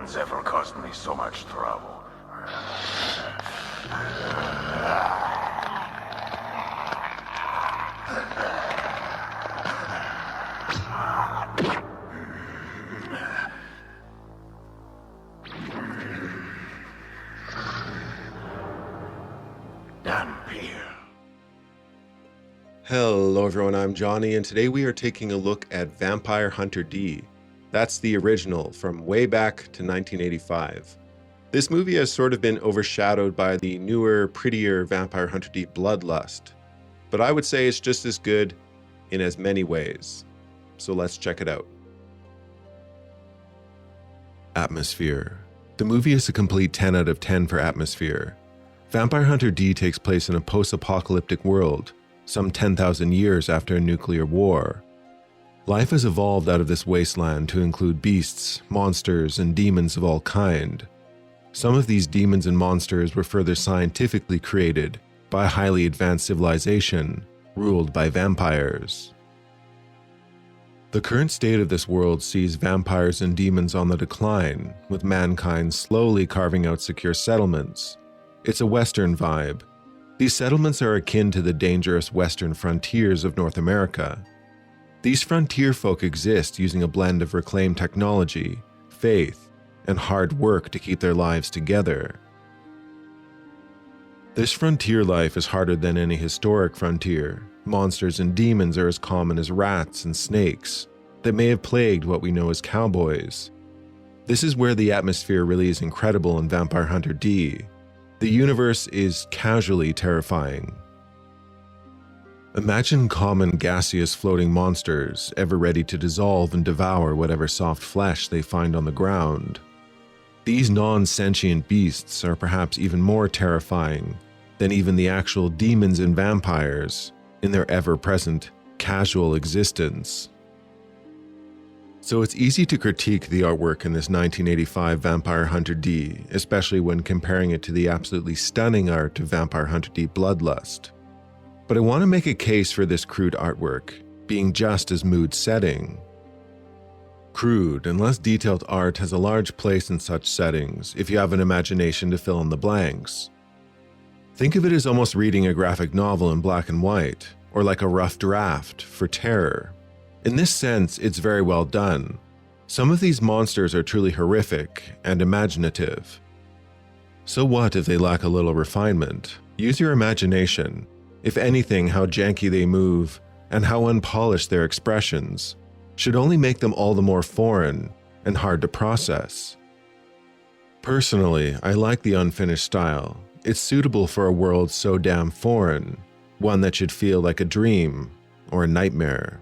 one's ever caused me so much trouble. Hello everyone, I'm Johnny, and today we are taking a look at Vampire Hunter D. That's the original from way back to 1985. This movie has sort of been overshadowed by the newer, prettier Vampire Hunter D Bloodlust, but I would say it's just as good in as many ways. So let's check it out. Atmosphere. The movie is a complete 10 out of 10 for atmosphere. Vampire Hunter D takes place in a post-apocalyptic world, some 10,000 years after a nuclear war. Life has evolved out of this wasteland to include beasts, monsters, and demons of all kind. Some of these demons and monsters were further scientifically created by a highly advanced civilization ruled by vampires. The current state of this world sees vampires and demons on the decline, with mankind slowly carving out secure settlements. It's a Western vibe. These settlements are akin to the dangerous western frontiers of North America. These frontier folk exist using a blend of reclaimed technology, faith, and hard work to keep their lives together. This frontier life is harder than any historic frontier. Monsters and demons are as common as rats and snakes that may have plagued what we know as cowboys. This is where the atmosphere really is incredible in Vampire Hunter D. The universe is casually terrifying. Imagine common gaseous floating monsters ever ready to dissolve and devour whatever soft flesh they find on the ground. These non-sentient beasts are perhaps even more terrifying than even the actual demons and vampires in their ever-present casual existence. So it's easy to critique the artwork in this 1985 Vampire Hunter D, especially when comparing it to the absolutely stunning art of Vampire Hunter D Bloodlust. But I want to make a case for this crude artwork being just as mood-setting. Crude and less detailed art has a large place in such settings if you have an imagination to fill in the blanks. Think of it as almost reading a graphic novel in black and white, or like a rough draft for terror. In this sense, it's very well done. Some of these monsters are truly horrific and imaginative. So what if they lack a little refinement? Use your imagination. If anything, how janky they move and how unpolished their expressions should only make them all the more foreign and hard to process. Personally, I like the unfinished style. It's suitable for a world so damn foreign, one that should feel like a dream or a nightmare.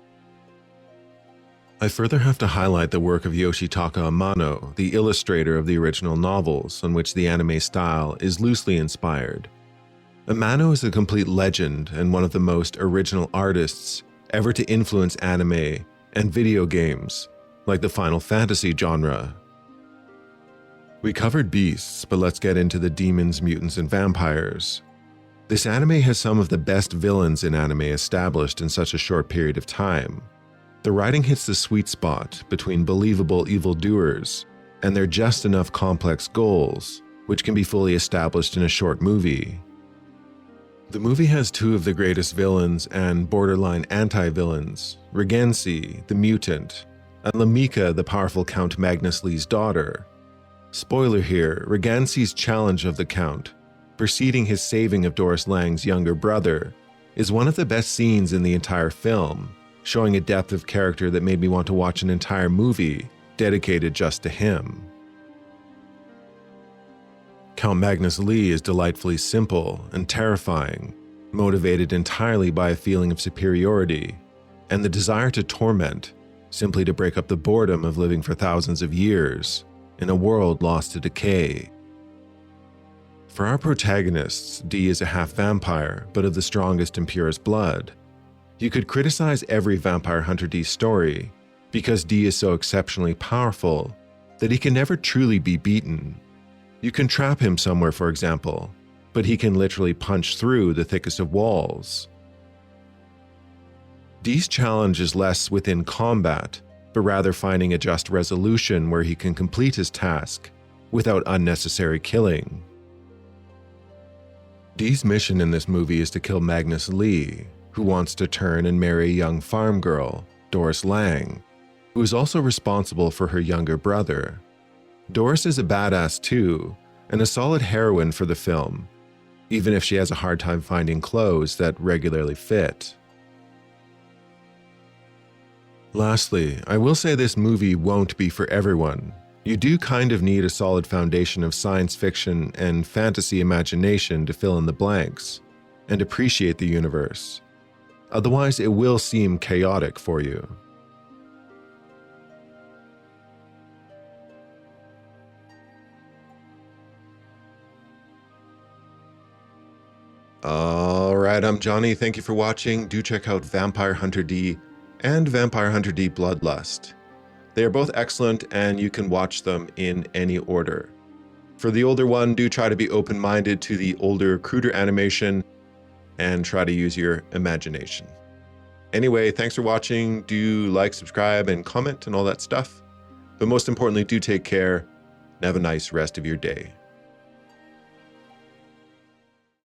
I further have to highlight the work of Yoshitaka Amano, the illustrator of the original novels, on which the anime style is loosely inspired. Amano is a complete legend and one of the most original artists ever to influence anime and video games, like the Final Fantasy genre. We covered beasts, but let's get into the demons, mutants, and vampires. This anime has some of the best villains in anime established in such a short period of time. The writing hits the sweet spot between believable evildoers and their just enough complex goals, which can be fully established in a short movie. The movie has two of the greatest villains and borderline anti-villains, Regency, the mutant, and Lamika, the powerful Count Magnus Lee's daughter. Spoiler here, Regency's challenge of the Count, preceding his saving of Doris Lang's younger brother, is one of the best scenes in the entire film, showing a depth of character that made me want to watch an entire movie dedicated just to him. Count Magnus Lee is delightfully simple and terrifying, motivated entirely by a feeling of superiority and the desire to torment, simply to break up the boredom of living for thousands of years in a world lost to decay. For our protagonists, D is a half-vampire, but of the strongest and purest blood. You could criticize every Vampire Hunter D story, because D is so exceptionally powerful that he can never truly be beaten. You can trap him somewhere, for example, but he can literally punch through the thickest of walls. D's challenge is less within combat, but rather finding a just resolution where he can complete his task without unnecessary killing. Dee's mission in this movie is to kill Magnus Lee, who wants to turn and marry a young farm girl, Doris Lang, who is also responsible for her younger brother. Doris is a badass too, and a solid heroine for the film, even if she has a hard time finding clothes that regularly fit. Lastly, I will say this movie won't be for everyone. You do kind of need a solid foundation of science fiction and fantasy imagination to fill in the blanks and appreciate the universe. Otherwise, it will seem chaotic for you. Alright, I'm Johnny. Thank you for watching. Do check out Vampire Hunter D and Vampire Hunter D Bloodlust. They are both excellent and you can watch them in any order. For the older one, do try to be open-minded to the older, cruder animation and try to use your imagination. Anyway, thanks for watching. Do like, subscribe, and comment and all that stuff. But most importantly, do take care and have a nice rest of your day.